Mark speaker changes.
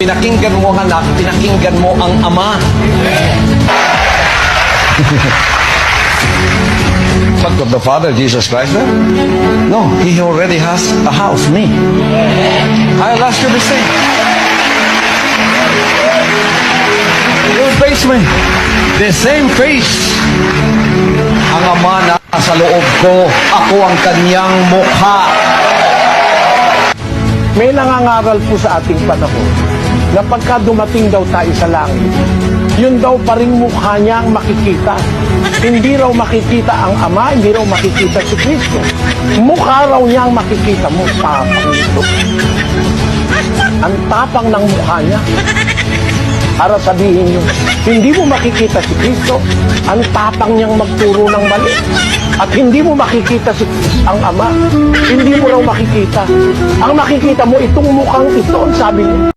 Speaker 1: Pinakinggan mo ang anak, pinakinggan mo ang ama. But of the Father, Jesus Christ, no, He already has a house, me. I'll ask you the same. You face me. The same face. Ang ama na sa loob ko, ako ang kanyang mukha.
Speaker 2: May nangangaral po sa ating panahon na pagka dumating daw tayo sa langit, yun daw pa rin mukha niya ang makikita. Hindi raw makikita ang Ama, hindi raw makikita si Kristo. Mukha raw niya ang makikita mo, tapang ito. Ang tapang ng mukha niya. Para sabihin niyo, hindi mo makikita si Kristo, ang tapang niyang magturo ng mali. At hindi mo makikita ang Ama, hindi mo raw makikita. Ang makikita mo, itong mukhang ito, ang sabi niya.